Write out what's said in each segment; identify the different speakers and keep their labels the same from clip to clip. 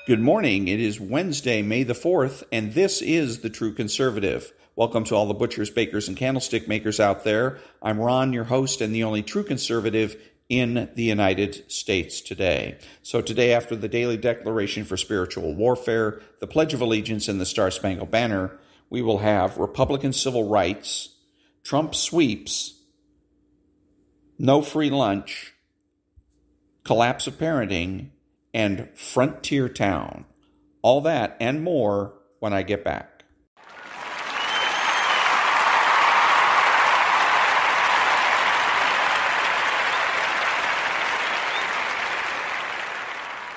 Speaker 1: Good morning. It is Wednesday, May the 4th, and this is The True Conservative. Welcome to all the butchers, bakers, and candlestick makers out there. I'm Ron, your host, and the only true conservative in the United States today. So today, after the daily declaration for spiritual warfare, the Pledge of Allegiance, and the Star-Spangled Banner, we will have Republican civil rights, Trump sweeps, no free lunch, collapse of parenting, and Frontier Town. All that and more when I get back.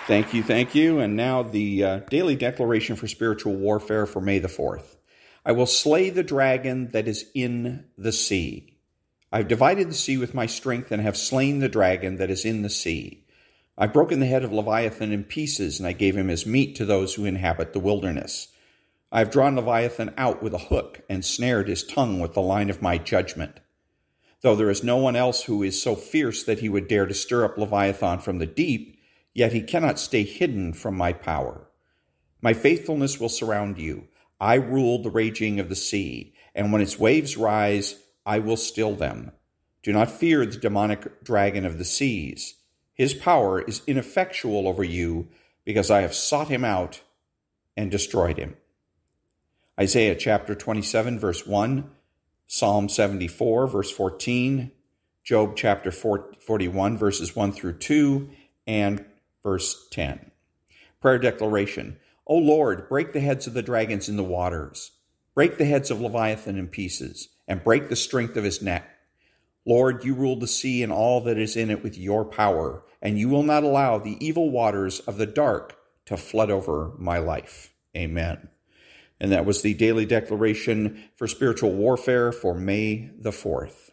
Speaker 1: Thank you. And now the daily declaration for spiritual warfare for May the 4th. I will slay the dragon that is in the sea. I've divided the sea with my strength and have slain the dragon that is in the sea. I've broken the head of Leviathan in pieces, and I gave him as meat to those who inhabit the wilderness. I have drawn Leviathan out with a hook and snared his tongue with the line of my judgment. Though there is no one else who is so fierce that he would dare to stir up Leviathan from the deep, yet he cannot stay hidden from my power. My faithfulness will surround you. I rule the raging of the sea, and when its waves rise, I will still them. Do not fear the demonic dragon of the seas. His power is ineffectual over you, because I have sought him out and destroyed him. Isaiah chapter 27, verse 1, Psalm 74, verse 14, Job chapter 41, verses 1 through 2, and verse 10. Prayer declaration. O Lord, break the heads of the dragons in the waters. Break the heads of Leviathan in pieces, and break the strength of his neck. Lord, you rule the sea and all that is in it with your power, and you will not allow the evil waters of the dark to flood over my life. Amen. And that was the daily declaration for spiritual warfare for May the 4th.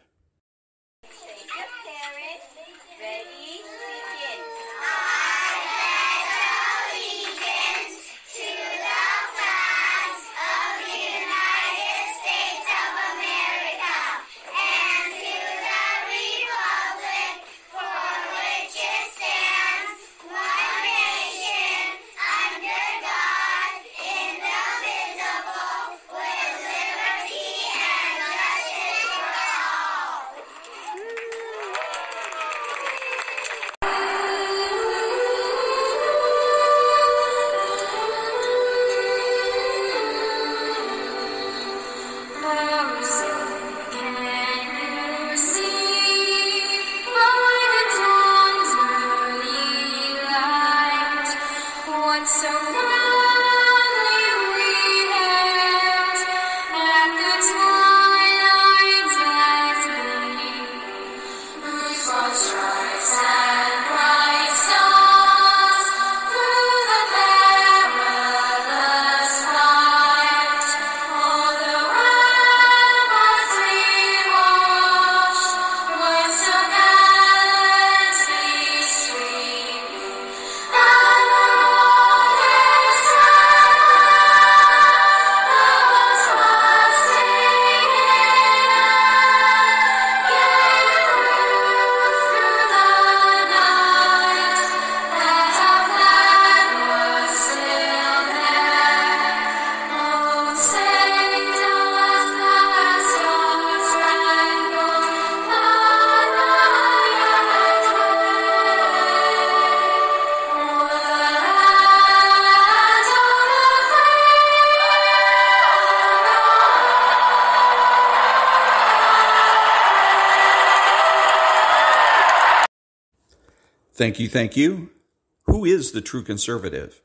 Speaker 1: Thank you. Who is the true conservative?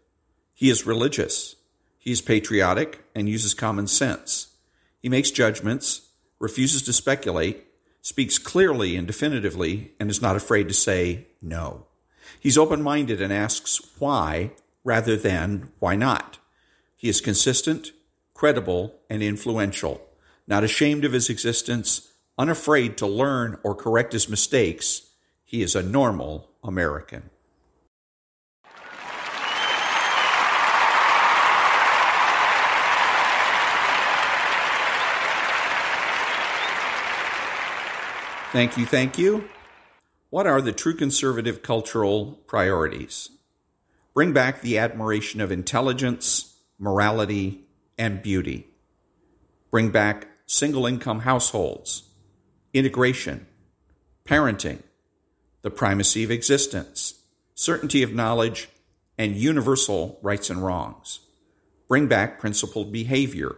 Speaker 1: He is religious. He is patriotic and uses common sense. He makes judgments, refuses to speculate, speaks clearly and definitively, and is not afraid to say no. He's open-minded and asks why rather than why not. He is consistent, credible, and influential, not ashamed of his existence, unafraid to learn or correct his mistakes. He is a normal American. Thank you. What are the true conservative cultural priorities? Bring back the admiration of intelligence, morality, and beauty. Bring back single-income households, integration, parenting, the primacy of existence, certainty of knowledge, and universal rights and wrongs. Bring back principled behavior,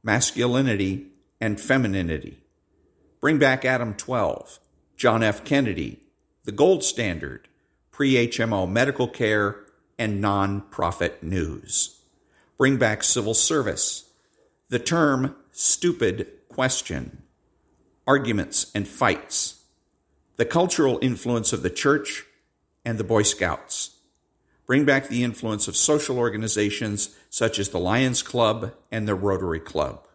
Speaker 1: masculinity, and femininity. Bring back Adam 12, John F. Kennedy, the gold standard, pre-HMO medical care, and non-profit news. Bring back civil service, the term stupid question, arguments and fights, the cultural influence of the church and the Boy Scouts. Bring back the influence of social organizations such as the Lions Club and the Rotary Club.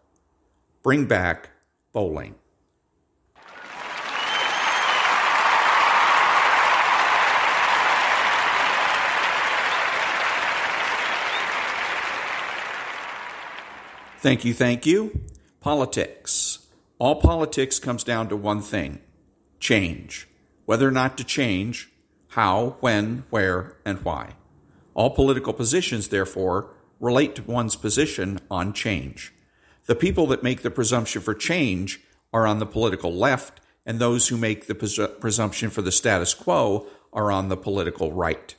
Speaker 1: Bring back bowling. Thank you, thank you. Politics. All politics comes down to one thing: change. Whether or not to change, how, when, where, and why. All political positions, therefore, relate to one's position on change. The people that make the presumption for change are on the political left, and those who make the presumption for the status quo are on the political right.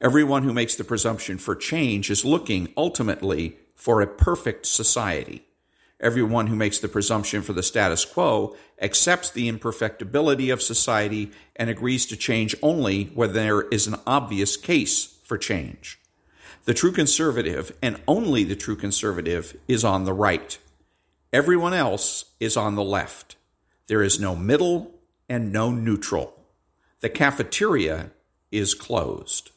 Speaker 1: Everyone who makes the presumption for change is looking, ultimately, for a perfect society. Everyone who makes the presumption for the status quo accepts the imperfectibility of society and agrees to change only when there is an obvious case for change. The true conservative, and only the true conservative, is on the right. Everyone else is on the left. There is no middle and no neutral. The cafeteria is closed.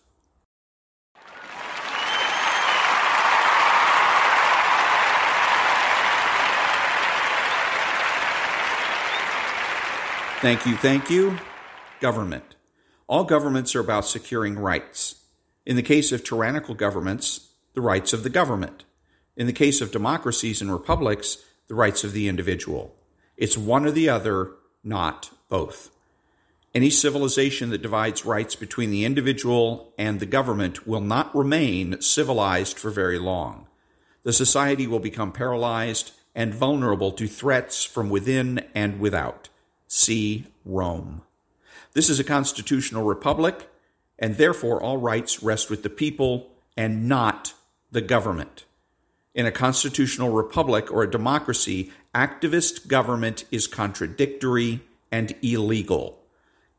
Speaker 1: Thank you, thank you. Government. All governments are about securing rights. In the case of tyrannical governments, the rights of the government. In the case of democracies and republics, the rights of the individual. It's one or the other, not both. Any civilization that divides rights between the individual and the government will not remain civilized for very long. The society will become paralyzed and vulnerable to threats from within and without. See Rome. This is a constitutional republic, and therefore all rights rest with the people and not the government. In a constitutional republic or a democracy, activist government is contradictory and illegal.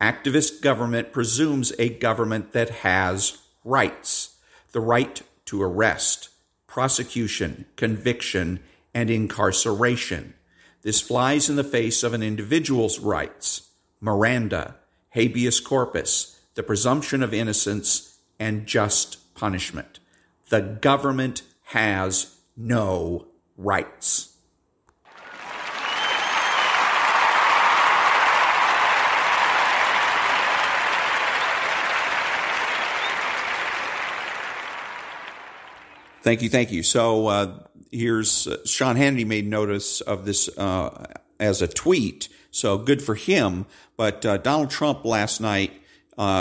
Speaker 1: Activist government presumes a government that has rights: the right to arrest, prosecution, conviction, and incarceration. This flies in the face of an individual's rights: Miranda, habeas corpus, the presumption of innocence, and just punishment. The government has no rights. Thank you, thank you. So here's Sean Hannity made notice of this as a tweet, so good for him. But Donald Trump last night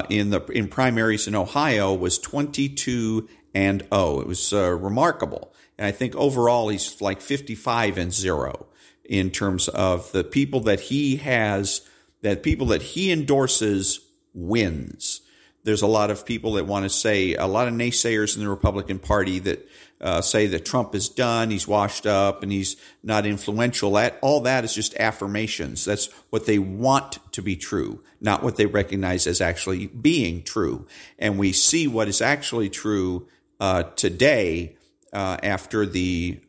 Speaker 1: in primaries in Ohio was 22-0. It was remarkable, and I think overall he's like 55-0 in terms of the people that he has, that people that he endorses wins. There's a lot of people that want to say, a lot of naysayers in the Republican Party that say that Trump is done, he's washed up, and he's not influential. All that is just affirmations. That's what they want to be true, not what they recognize as actually being true. And we see what is actually true today after the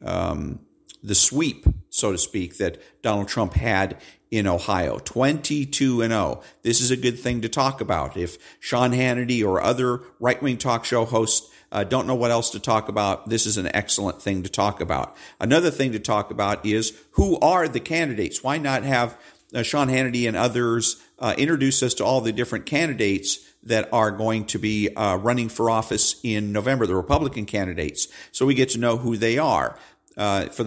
Speaker 1: sweep, so to speak, that Donald Trump had in Ohio, 22-0. This is a good thing to talk about. If Sean Hannity or other right-wing talk show hosts don't know what else to talk about, this is an excellent thing to talk about. Another thing to talk about is, who are the candidates? Why not have Sean Hannity and others introduce us to all the different candidates that are going to be running for office in November, the Republican candidates, so we get to know who they are for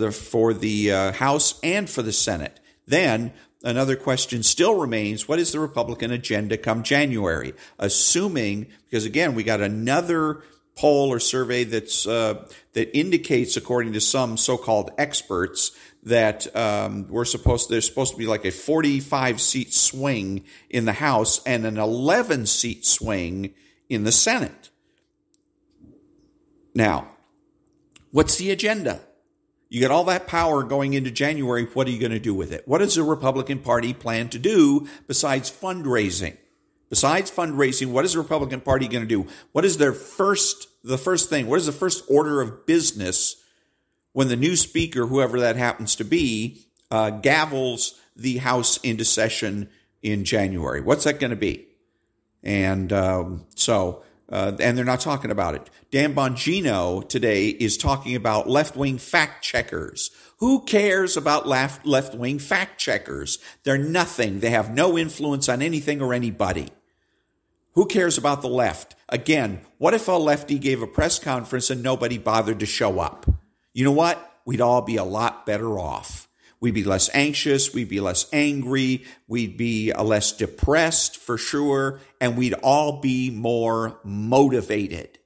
Speaker 1: the House and for the Senate. Then another question still remains: what is the Republican agenda come January? Assuming, because again, we got another poll or survey that indicates, according to some so-called experts, that there's supposed to be like a 45-seat swing in the House and an 11-seat swing in the Senate. Now, what's the agenda? You get all that power going into January. What are you going to do with it? What does the Republican Party plan to do besides fundraising? Besides fundraising, what is the Republican Party going to do? What is the first thing? What is the first order of business when the new speaker, whoever that happens to be, gavels the House into session in January? What's that going to be? And and they're not talking about it. Dan Bongino today is talking about left-wing fact checkers. Who cares about left-wing fact checkers? They're nothing. They have no influence on anything or anybody. Who cares about the left? Again, what if a lefty gave a press conference and nobody bothered to show up? You know what? We'd all be a lot better off. We'd be less anxious. We'd be less angry. We'd be less depressed for sure. And we'd all be more motivated.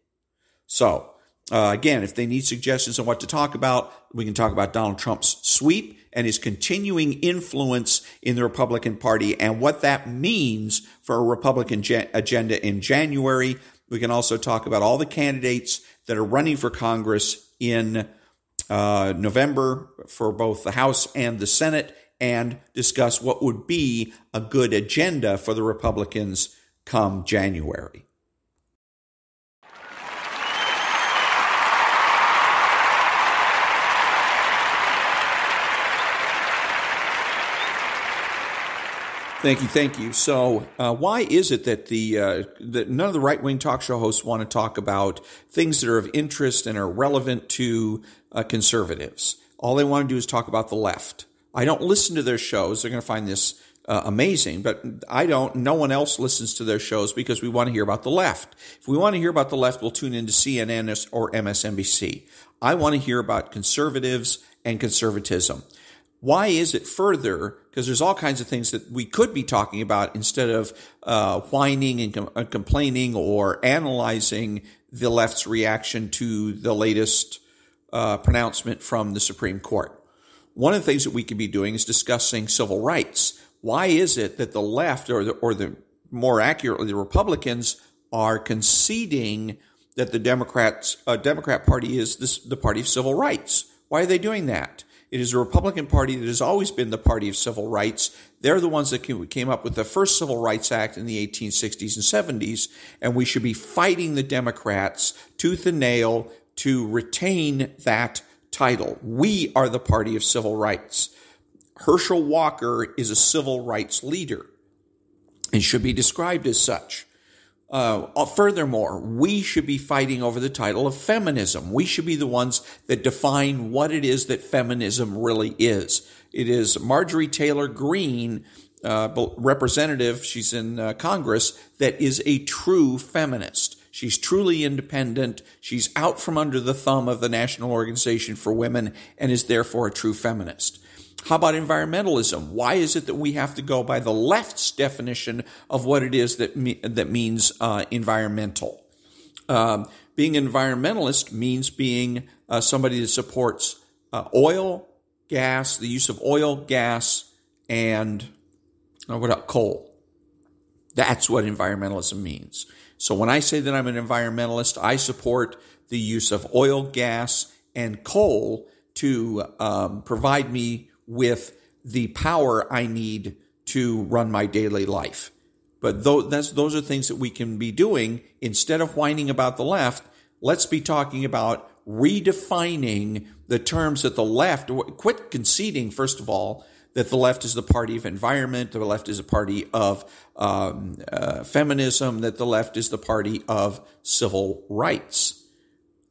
Speaker 1: So, again, if they need suggestions on what to talk about, we can talk about Donald Trump's sweep and his continuing influence in the Republican Party and what that means for a Republican agenda in January. We can also talk about all the candidates that are running for Congress in November for both the House and the Senate, and discuss what would be a good agenda for the Republicans come January. Thank you. So, why is it that that none of the right-wing talk show hosts want to talk about things that are of interest and are relevant to conservatives? All they want to do is talk about the left. I don't listen to their shows. They're going to find this amazing, but I don't. No one else listens to their shows because we want to hear about the left. If we want to hear about the left, we'll tune into CNN or MSNBC. I want to hear about conservatives and conservatism. Why is it further? Because there's all kinds of things that we could be talking about instead of whining and complaining or analyzing the left's reaction to the latest pronouncement from the Supreme Court. One of the things that we could be doing is discussing civil rights. Why is it that the left, or the more accurately, the Republicans, are conceding that the Democrat Party is the party of civil rights? Why are they doing that? It is a Republican Party that has always been the party of civil rights. They're the ones that came up with the first Civil Rights Act in the 1860s and 70s, and we should be fighting the Democrats tooth and nail to retain that title. We are the party of civil rights. Herschel Walker is a civil rights leader and should be described as such. Furthermore, we should be fighting over the title of feminism. We should be the ones that define what it is that feminism really is. It is Marjorie Taylor Greene, representative, she's in Congress, that is a true feminist. She's truly independent. She's out from under the thumb of the National Organization for Women and is therefore a true feminist. How about environmentalism? Why is it that we have to go by the left's definition of what it is that means environmental? Being an environmentalist means being somebody that supports oil, gas, the use of oil, gas, and coal. That's what environmentalism means. So when I say that I'm an environmentalist, I support the use of oil, gas, and coal to provide me with the power I need to run my daily life. But those are things that we can be doing. Instead of whining about the left, let's be talking about redefining the terms that the left, quit conceding, first of all, that the left is the party of environment, the left is a party of feminism, that the left is the party of civil rights.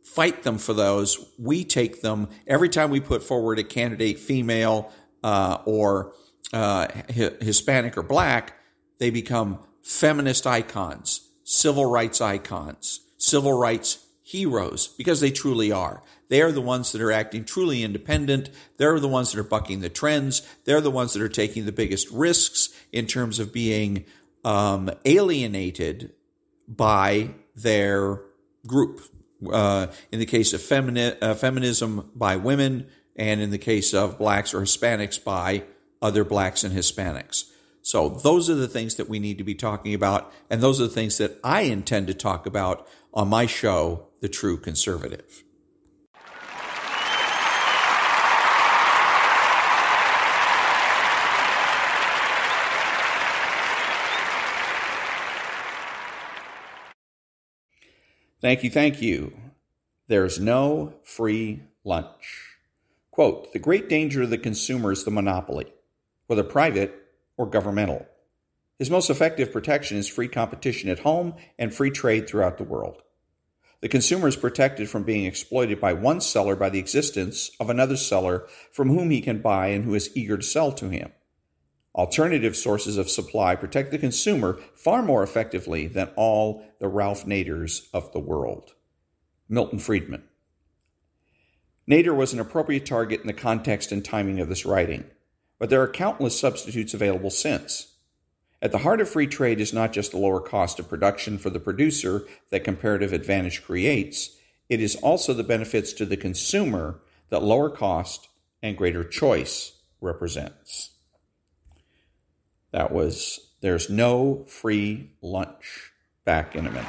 Speaker 1: Fight them for those. We take them every time we put forward a candidate, female or Hispanic or black. They become feminist icons, civil rights icons, civil rights heroes, because they truly are. They are the ones that are acting truly independent. They're the ones that are bucking the trends. They're the ones that are taking the biggest risks in terms of being alienated by their group, in the case of feminism by women, and in the case of blacks or Hispanics by other blacks and Hispanics. So those are the things that we need to be talking about, and those are the things that I intend to talk about on my show, The True Conservative. Thank you. There's no free lunch. Quote, the great danger of the consumer is the monopoly, whether private or governmental. His most effective protection is free competition at home and free trade throughout the world. The consumer is protected from being exploited by one seller by the existence of another seller from whom he can buy and who is eager to sell to him. Alternative sources of supply protect the consumer far more effectively than all the Ralph Naders of the world. Milton Friedman. Nader was an appropriate target in the context and timing of this writing, but there are countless substitutes available since. At the heart of free trade is not just the lower cost of production for the producer that comparative advantage creates, it is also the benefits to the consumer that lower cost and greater choice represents. That was There's No Free Lunch. Back in a minute.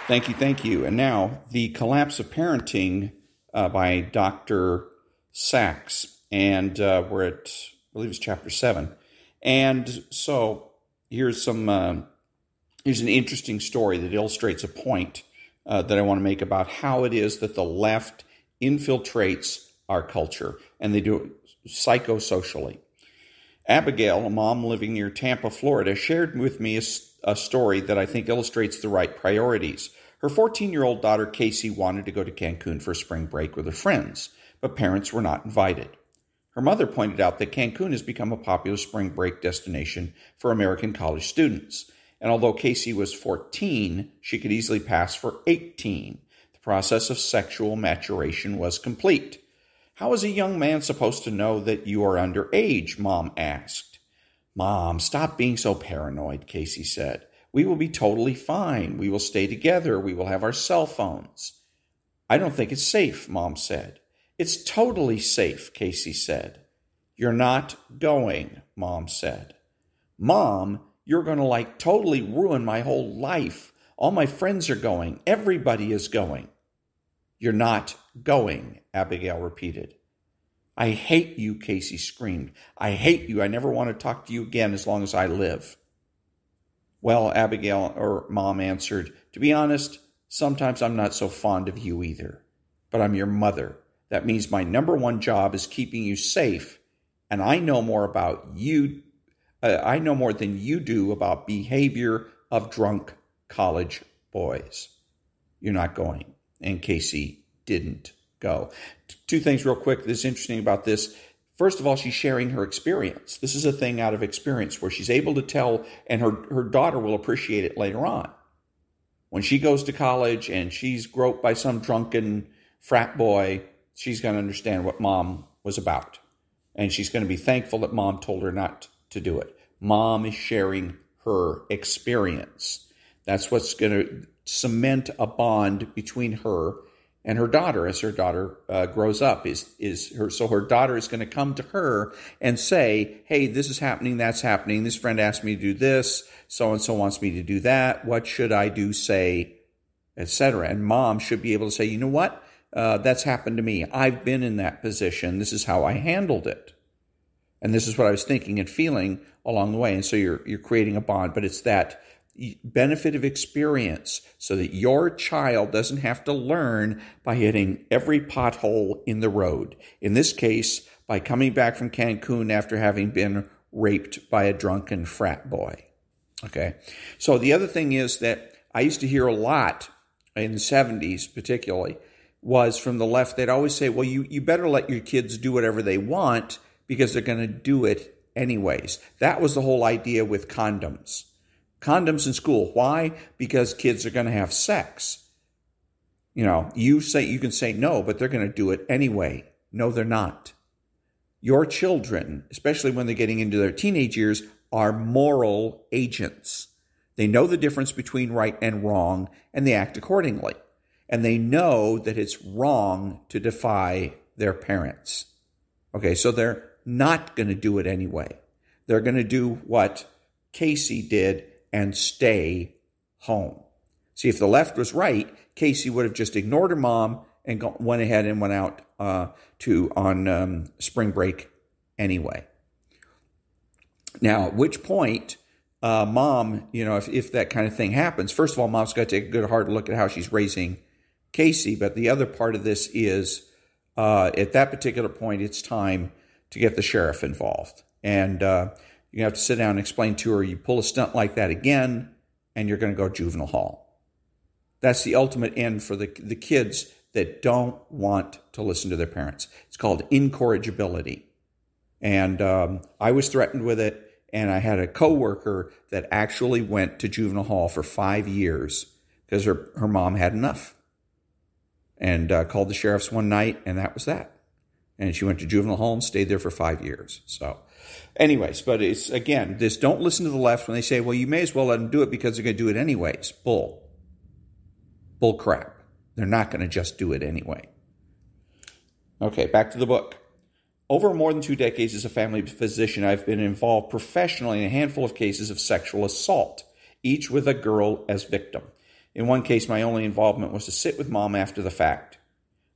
Speaker 1: Thank you. And now, The Collapse of Parenting by Dr. Sachs. And we're at, I believe it's chapter 7. And so here's an interesting story that illustrates a point that I want to make about how it is that the left infiltrates our culture, and they do it psychosocially. Abigail, a mom living near Tampa, Florida, shared with me a story that I think illustrates the right priorities. Her 14-year-old daughter, Casey, wanted to go to Cancun for spring break with her friends, but parents were not invited. Her mother pointed out that Cancun has become a popular spring break destination for American college students. And although Casey was 14, she could easily pass for 18. The process of sexual maturation was complete. How is a young man supposed to know that you are underage? Mom asked. Mom, stop being so paranoid, Casey said. We will be totally fine. We will stay together. We will have our cell phones. I don't think it's safe, Mom said. It's totally safe, Casey said. You're not going, Mom said. Mom, you're going to totally ruin my whole life. All my friends are going. Everybody is going. You're not going, Abigail repeated. I hate you, Casey screamed. I hate you. I never want to talk to you again as long as I live. Well, Abigail, or Mom answered, to be honest, sometimes I'm not so fond of you either. But I'm your mother. That means my number one job is keeping you safe. And I know more about you. I know more than you do about behavior of drunk college boys. You're not going. And Casey didn't go. Two things real quick that's interesting about this. First of all, she's sharing her experience. This is a thing out of experience where she's able to tell, and her daughter will appreciate it later on. When she goes to college and she's groped by some drunken frat boy, she's going to understand what Mom was about. And she's going to be thankful that Mom told her not to do it. Mom is sharing her experience. That's what's going to cement a bond between her and her daughter as her daughter grows up. So her daughter is going to come to her and say, hey, this is happening, that's happening. This friend asked me to do this. So-and-so wants me to do that. What should I do, say, etc.? And Mom should be able to say, you know what? That's happened to me. I've been in that position. This is how I handled it. And this is what I was thinking and feeling along the way. And so you're creating a bond, but it's that benefit of experience so that your child doesn't have to learn by hitting every pothole in the road. In this case, by coming back from Cancun after having been raped by a drunken frat boy. Okay. So the other thing is that I used to hear a lot in the 70s particularly was from the left. They'd always say, well, you better let your kids do whatever they want because they're going to do it anyways. That was the whole idea with condoms. Condoms in school. Why? Because kids are going to have sex. You can say no, but they're going to do it anyway. No, they're not. Your children, especially when they're getting into their teenage years, are moral agents. They know the difference between right and wrong, and they act accordingly. And they know that it's wrong to defy their parents. Okay, so they're not going to do it anyway. They're going to do what Casey did and stay home. See, if the left was right, Casey would have just ignored her mom and went ahead and went out on spring break anyway. Now, at which point, mom, if that kind of thing happens, first of all, mom's got to take a good hard look at how she's raising Casey. But the other part of this is, at that particular point, it's time to get the sheriff involved. And you have to sit down and explain to her, you pull a stunt like that again, and you're going to go to juvenile hall. That's the ultimate end for the kids that don't want to listen to their parents. It's called incorrigibility. And I was threatened with it, and I had a coworker that actually went to juvenile hall for 5 years because her mom had enough. And called the sheriffs one night, and that was that. And she went to juvenile hall and stayed there for 5 years. So anyways, but it's, again, this don't listen to the left when they say, well, you may as well let them do it because they're going to do it anyways. Bull crap. They're not going to just do it anyway. Okay, back to the book. Over more than 2 decades as a family physician, I've been involved professionally in a handful of cases of sexual assault, each with a girl as victim. In one case, my only involvement was to sit with mom after the fact.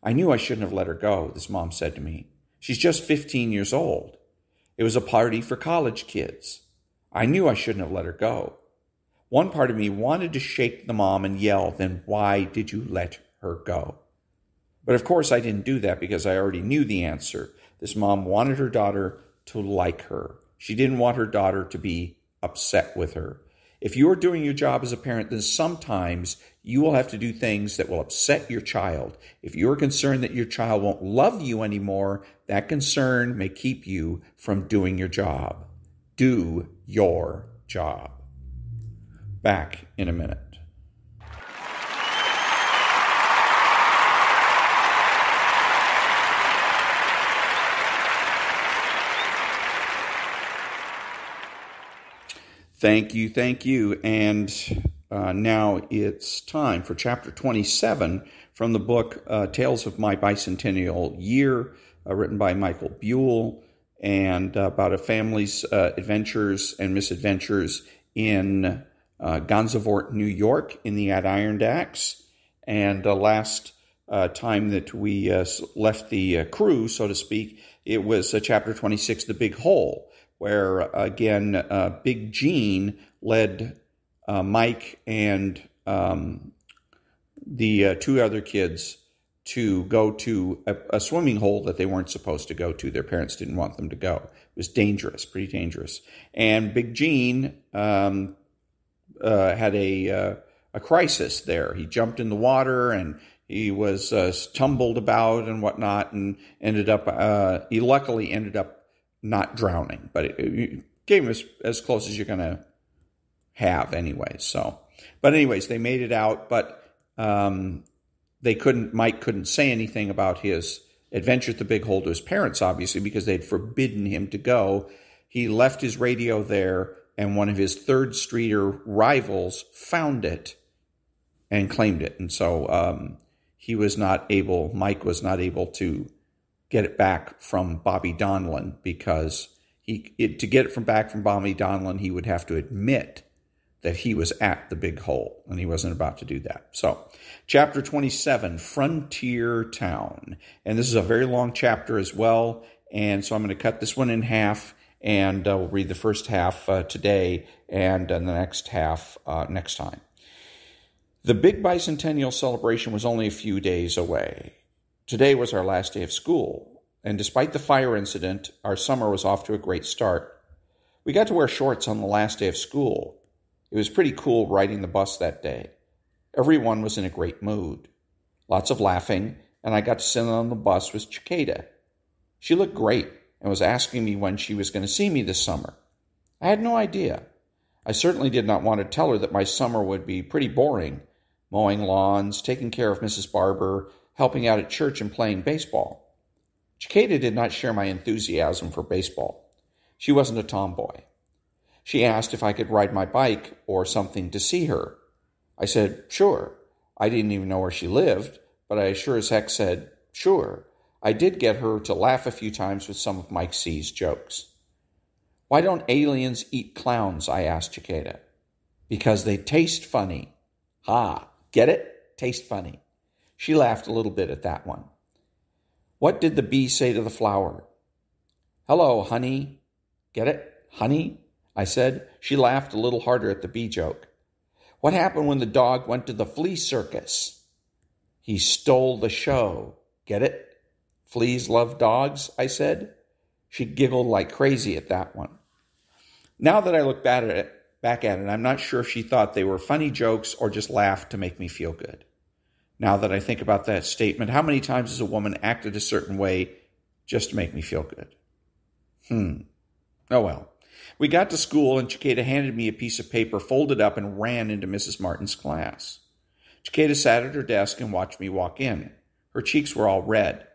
Speaker 1: I knew I shouldn't have let her go, this mom said to me. She's just 15 years old. It was a party for college kids. I knew I shouldn't have let her go. One part of me wanted to shake the mom and yell, then why did you let her go? But of course I didn't do that because I already knew the answer. This mom wanted her daughter to like her. She didn't want her daughter to be upset with her. If you are doing your job as a parent, then sometimes you will have to do things that will upset your child. If you're concerned that your child won't love you anymore, that concern may keep you from doing your job. Do your job. Back in a minute. Thank you. And now it's time for Chapter 27 from the book Tales of My Bicentennial Year, written by Michael Buell, and about a family's adventures and misadventures in Gansevoort, New York, in the Adirondacks. And last time that we left the crew, so to speak, it was Chapter 26, The Big Hole, where, again, Big Gene led Mike and the 2 other kids to go to a swimming hole that they weren't supposed to go to. Their parents didn't want them to go. It was dangerous, pretty dangerous. And Big Gene had a crisis there. He jumped in the water and he was tumbled about and whatnot, and he luckily ended up not drowning, but it came as close as you're going to have anyway. But anyways, they made it out, but Mike couldn't say anything about his adventure at the Big Hole to his parents, obviously, because they'd forbidden him to go. He left his radio there, and one of his Third Streeter rivals found it and claimed it. And so Mike was not able to get it back from Bobby Donlin, because to get it back from Bobby Donlin, he would have to admit that he was at the Big Hole, and he wasn't about to do that. So, Chapter 27, Frontier Town. And this is a very long chapter as well, and so I'm going to cut this one in half, and we'll read the first half today, and the next half next time. The big bicentennial celebration was only a few days away. Today was our last day of school, and despite the fire incident, our summer was off to a great start. We got to wear shorts on the last day of school. It was pretty cool riding the bus that day. Everyone was in a great mood. Lots of laughing, and I got to sit on the bus with Chiquita. She looked great and was asking me when she was going to see me this summer. I had no idea. I certainly did not want to tell her that my summer would be pretty boring, mowing lawns, taking care of Mrs. Barber, helping out at church, and playing baseball. Chiquita did not share my enthusiasm for baseball. She wasn't a tomboy. She asked if I could ride my bike or something to see her. I said, sure. I didn't even know where she lived, but I sure as heck said, sure. I did get her to laugh a few times with some of Mike C's jokes. Why don't aliens eat clowns? I asked Chiquita. Because they taste funny. Ha, get it? Taste funny. She laughed a little bit at that one. What did the bee say to the flower? Hello, honey. Get it? Honey? I said. She laughed a little harder at the bee joke. What happened when the dog went to the flea circus? He stole the show. Get it? Fleas love dogs, I said. She giggled like crazy at that one. Now that I look back at it, I'm not sure if she thought they were funny jokes or just laughed to make me feel good. Now that I think about that statement, how many times has a woman acted a certain way just to make me feel good? Oh well. We got to school and Chiquita handed me a piece of paper folded up and ran into Mrs. Martin's class. Chiquita sat at her desk and watched me walk in. Her cheeks were all red.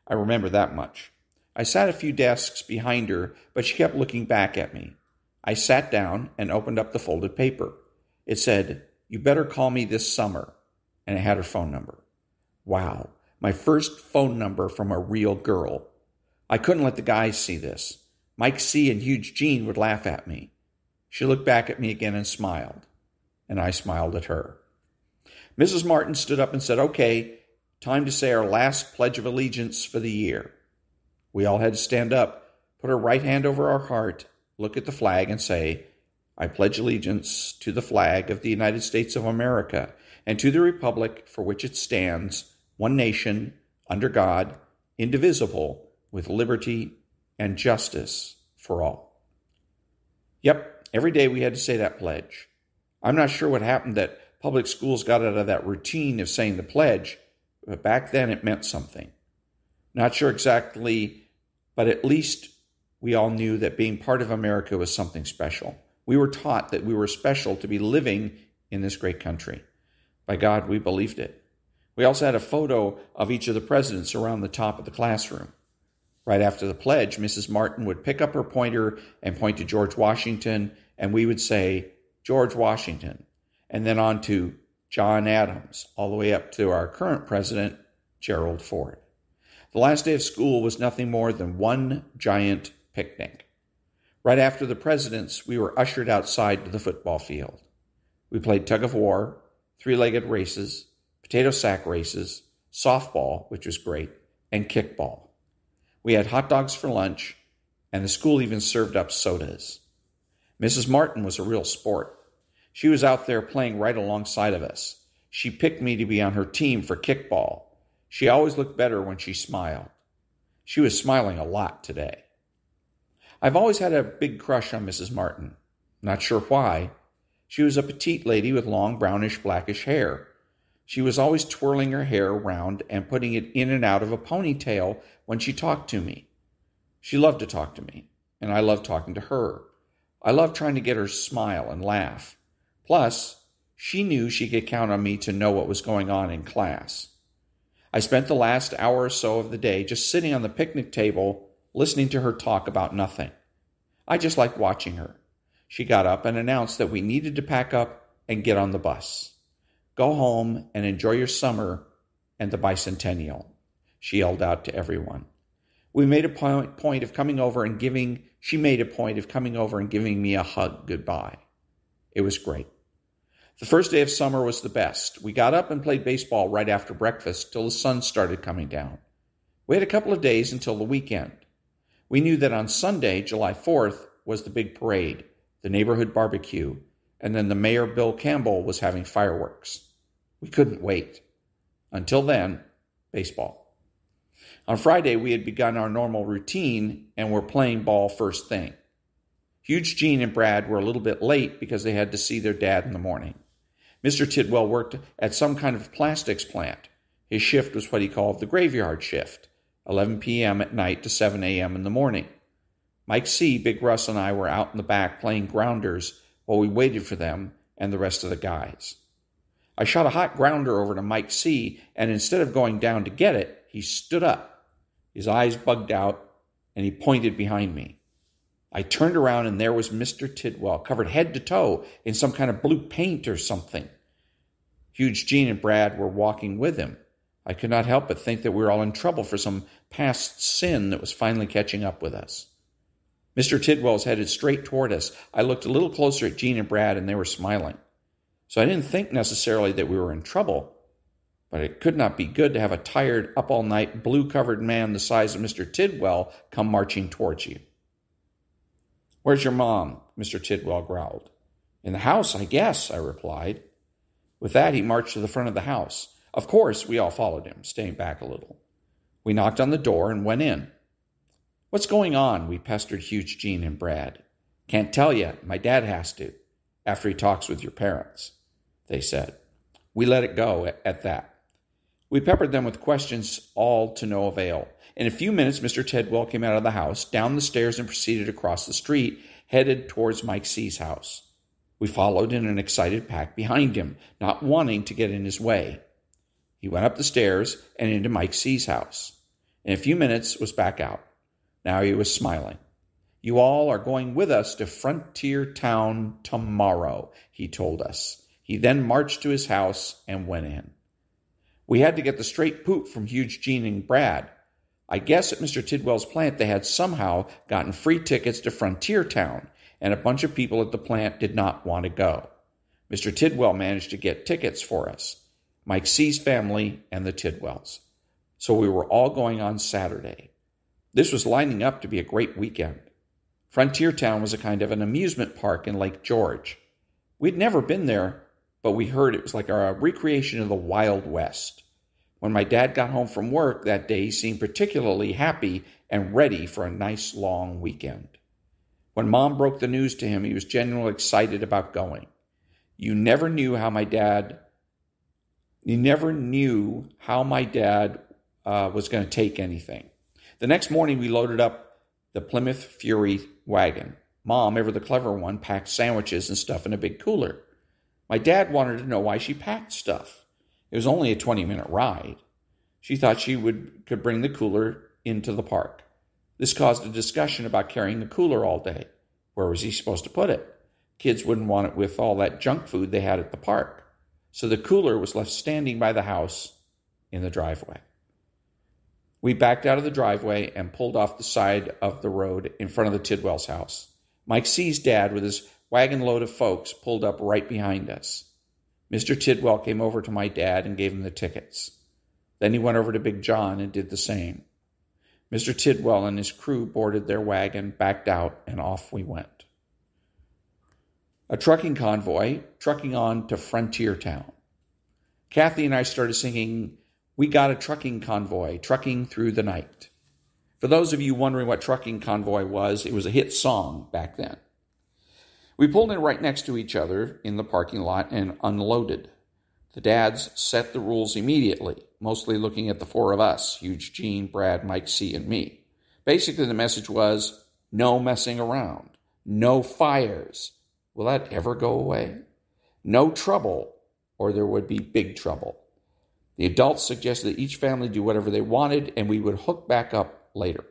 Speaker 1: I remember that much. I sat a few desks behind her, but she kept looking back at me. I sat down and opened up the folded paper. It said, "You better call me this summer," and it had her phone number. Wow, my first phone number from a real girl. I couldn't let the guys see this. Mike C. and Huge Gene would laugh at me. She looked back at me again and smiled, and I smiled at her. Mrs. Martin stood up and said, "Okay, time to say our last Pledge of Allegiance for the year." We all had to stand up, put our right hand over our heart, look at the flag, and say, "I pledge allegiance to the flag of the United States of America and to the republic for which it stands, one nation, under God, indivisible, with liberty and justice for all." Yep, every day we had to say that pledge. I'm not sure what happened that public schools got out of that routine of saying the pledge, but back then it meant something. Not sure exactly, but at least we all knew that being part of America was something special. We were taught that we were special to be living in this great country. By God, we believed it. We also had a photo of each of the presidents around the top of the classroom. Right after the pledge, Mrs. Martin would pick up her pointer and point to George Washington, and we would say, "George Washington," and then on to John Adams, all the way up to our current president, Gerald Ford. The last day of school was nothing more than one giant picnic. Right after the presidents, we were ushered outside to the football field. We played tug of war, three-legged races, potato sack races, softball, which was great, and kickball. We had hot dogs for lunch, and the school even served up sodas. Mrs. Martin was a real sport. She was out there playing right alongside of us. She picked me to be on her team for kickball. She always looked better when she smiled. She was smiling a lot today. I've always had a big crush on Mrs. Martin. Not sure why. She was a petite lady with long brownish-blackish hair. She was always twirling her hair around and putting it in and out of a ponytail when she talked to me. She loved to talk to me, and I loved talking to her. I loved trying to get her to smile and laugh. Plus, she knew she could count on me to know what was going on in class. I spent the last hour or so of the day just sitting on the picnic table, listening to her talk about nothing. I just liked watching her. She got up and announced that we needed to pack up and get on the bus. "Go home and enjoy your summer and the bicentennial," she yelled out to everyone. She made a point of coming over and giving me a hug goodbye. It was great. The first day of summer was the best. We got up and played baseball right after breakfast till the sun started coming down. We had a couple of days until the weekend. We knew that on Sunday, July 4th, was the big parade, the neighborhood barbecue, and then the Mayor Bill Campbell was having fireworks. We couldn't wait. Until then, baseball. On Friday, we had begun our normal routine and were playing ball first thing. Huge Gene and Brad were a little bit late because they had to see their dad in the morning. Mr. Tidwell worked at some kind of plastics plant. His shift was what he called the graveyard shift, 11 p.m. at night to 7 a.m. in the morning. Mike C., Big Russ, and I were out in the back playing grounders while we waited for them and the rest of the guys. I shot a hot grounder over to Mike C., and instead of going down to get it, he stood up. His eyes bugged out, and he pointed behind me. I turned around, and there was Mr. Tidwell, covered head to toe in some kind of blue paint or something. Huge Gene and Brad were walking with him. I could not help but think that we were all in trouble for some past sin that was finally catching up with us. Mr. Tidwell was headed straight toward us. I looked a little closer at Gene and Brad, and they were smiling. So I didn't think necessarily that we were in trouble, but it could not be good to have a tired, up-all-night, blue-covered man the size of Mr. Tidwell come marching towards you. "Where's your mom?" Mr. Tidwell growled. "In the house, I guess," I replied. With that, he marched to the front of the house. Of course, we all followed him, staying back a little. We knocked on the door and went in. "What's going on?" we pestered Huge Gene and Brad. "Can't tell you. My dad has to, after he talks with your parents," they said. We let it go at that. We peppered them with questions, all to no avail. In a few minutes, Mr. Tidwell came out of the house, down the stairs, and proceeded across the street, headed towards Mike C's house. We followed in an excited pack behind him, not wanting to get in his way. He went up the stairs and into Mike C's house. In a few minutes, was back out. Now he was smiling. "You all are going with us to Frontier Town tomorrow," he told us. He then marched to his house and went in. We had to get the straight poop from Huge Gene and Brad. I guess at Mr. Tidwell's plant they had somehow gotten free tickets to Frontier Town, and a bunch of people at the plant did not want to go. Mr. Tidwell managed to get tickets for us, Mike C's family and the Tidwells. So we were all going on Saturday. This was lining up to be a great weekend. Frontier Town was a kind of an amusement park in Lake George. We'd never been there, but we heard it was like a recreation of the Wild West. When my dad got home from work that day, he seemed particularly happy and ready for a nice long weekend. When Mom broke the news to him, he was genuinely excited about going. You never knew how my dad was going to take anything. The next morning, we loaded up the Plymouth Fury wagon. Mom, ever the clever one, packed sandwiches and stuff in a big cooler. My dad wanted to know why she packed stuff. It was only a 20-minute ride. She thought she could bring the cooler into the park. This caused a discussion about carrying the cooler all day. Where was he supposed to put it? Kids wouldn't want it with all that junk food they had at the park. So the cooler was left standing by the house in the driveway. We backed out of the driveway and pulled off the side of the road in front of the Tidwell's house. Mike C's dad, with his wagon load of folks, pulled up right behind us. Mr. Tidwell came over to my dad and gave him the tickets. Then he went over to Big John and did the same. Mr. Tidwell and his crew boarded their wagon, backed out, and off we went. A trucking convoy, trucking on to Frontier Town. Kathy and I started singing, "We Got a Trucking Convoy, Trucking Through the Night." For those of you wondering what Trucking Convoy was, it was a hit song back then. We pulled in right next to each other in the parking lot and unloaded. The dads set the rules immediately, mostly looking at the four of us, Huge Gene, Brad, Mike C., and me. Basically, the message was, no messing around, no fires. Will that ever go away? No trouble, or there would be big trouble. The adults suggested that each family do whatever they wanted, and we would hook back up later.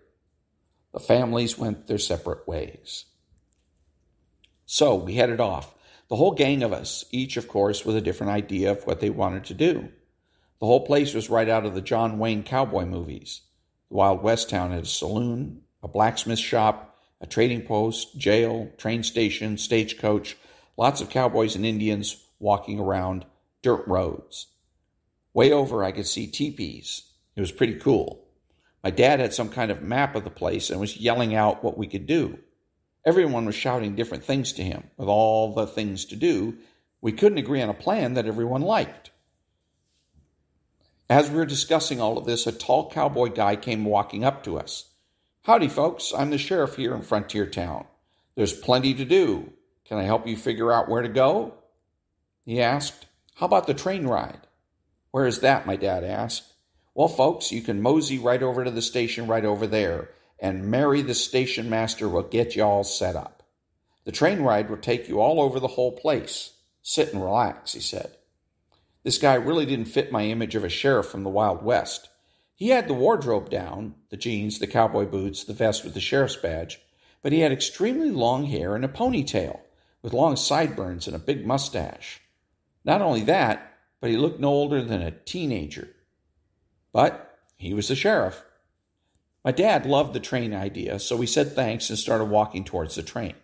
Speaker 1: The families went their separate ways. So we headed off. The whole gang of us, each, of course, with a different idea of what they wanted to do. The whole place was right out of the John Wayne cowboy movies. The Wild West town had a saloon, a blacksmith shop, a trading post, jail, train station, stagecoach, lots of cowboys and Indians walking around dirt roads. Way over, I could see teepees. It was pretty cool. My dad had some kind of map of the place and was yelling out what we could do. Everyone was shouting different things to him. With all the things to do, we couldn't agree on a plan that everyone liked. As we were discussing all of this, a tall cowboy guy came walking up to us. "Howdy, folks. I'm the sheriff here in Frontier Town. There's plenty to do. Can I help you figure out where to go?" He asked. "How about the train ride?" "Where is that?" my dad asked. "Well, folks, you can mosey right over to the station right over there, and Mary the station master will get you all set up. The train ride will take you all over the whole place. Sit and relax," he said. This guy really didn't fit my image of a sheriff from the Wild West. He had the wardrobe down, the jeans, the cowboy boots, the vest with the sheriff's badge, but he had extremely long hair and a ponytail, with long sideburns and a big mustache. Not only that, but he looked no older than a teenager. But he was the sheriff. My dad loved the train idea, so we said thanks and started walking towards the train.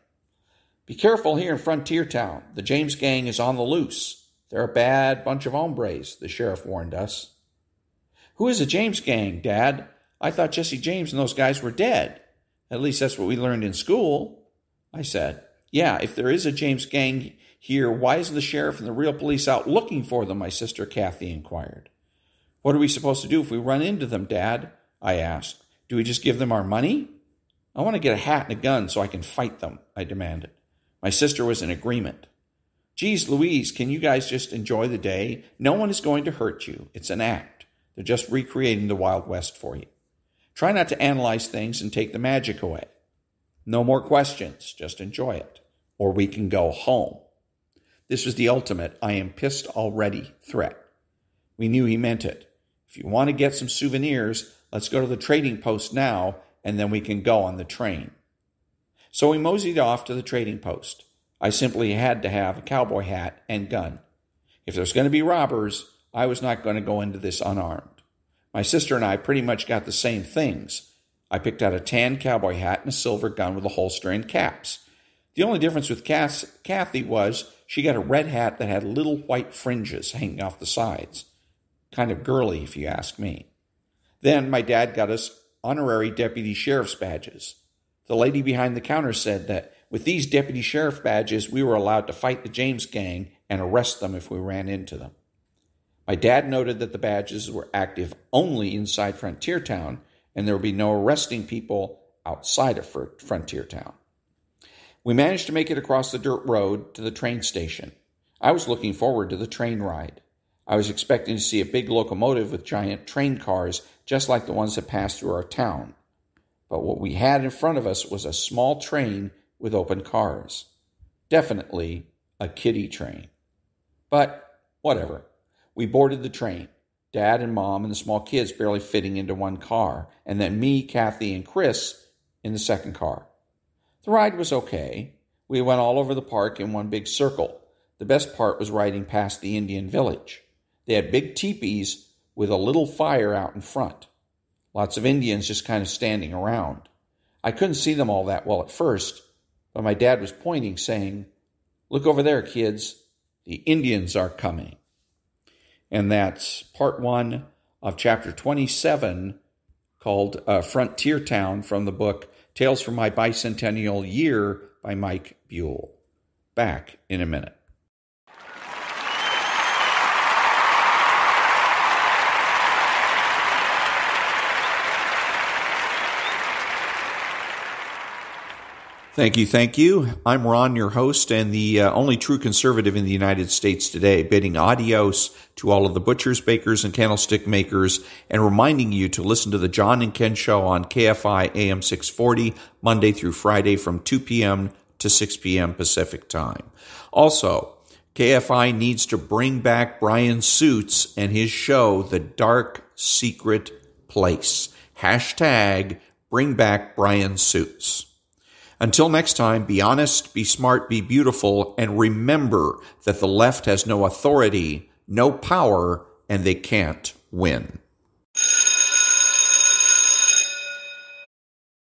Speaker 1: "Be careful here in Frontier Town. The James gang is on the loose. They're a bad bunch of hombres," the sheriff warned us. "Who is the James gang, Dad? I thought Jesse James and those guys were dead. At least that's what we learned in school," I said. "Yeah, if there is a James gang here, why isn't the sheriff and the real police out looking for them?" my sister Kathy inquired. "What are we supposed to do if we run into them, Dad?" I asked. "Do we just give them our money?" "I want to get a hat and a gun so I can fight them," I demanded. My sister was in agreement. "Geez Louise, can you guys just enjoy the day? No one is going to hurt you. It's an act. They're just recreating the Wild West for you. Try not to analyze things and take the magic away. No more questions. Just enjoy it. Or we can go home." This was the ultimate "I am pissed already" threat. We knew he meant it. "If you want to get some souvenirs, let's go to the trading post now, and then we can go on the train." So we moseyed off to the trading post. I simply had to have a cowboy hat and gun. If there's going to be robbers, I was not going to go into this unarmed. My sister and I pretty much got the same things. I picked out a tan cowboy hat and a silver gun with a holster and caps. The only difference with Kathy was she got a red hat that had little white fringes hanging off the sides. Kind of girly, if you ask me. Then my dad got us honorary deputy sheriff's badges. The lady behind the counter said that with these deputy sheriff badges, we were allowed to fight the James gang and arrest them if we ran into them. My dad noted that the badges were active only inside Frontier Town, and there would be no arresting people outside of Frontier Town. We managed to make it across the dirt road to the train station. I was looking forward to the train ride. I was expecting to see a big locomotive with giant train cars, just like the ones that passed through our town. But what we had in front of us was a small train with open cars. Definitely a kiddie train. But whatever. We boarded the train. Dad and Mom and the small kids barely fitting into one car, and then me, Kathy, and Chris in the second car. The ride was okay. We went all over the park in one big circle. The best part was riding past the Indian village. They had big teepees with a little fire out in front. Lots of Indians just kind of standing around. I couldn't see them all that well at first, but my dad was pointing, saying, "Look over there, kids. The Indians are coming." And that's part 1 of chapter 27, called Frontier Town, from the book Tales from My Bicentennial Year by Mike Buell. Back in a minute. Thank you. I'm Ron, your host, and the only true conservative in the United States today, bidding adios to all of the butchers, bakers, and candlestick makers, and reminding you to listen to the John and Ken Show on KFI AM 640, Monday through Friday from 2 p.m. to 6 p.m. Pacific Time. Also, KFI needs to bring back Brian Suits and his show, The Dark Secret Place. Hashtag bring back Brian Suits. Until next time, be honest, be smart, be beautiful, and remember that the left has no authority, no power, and they can't win.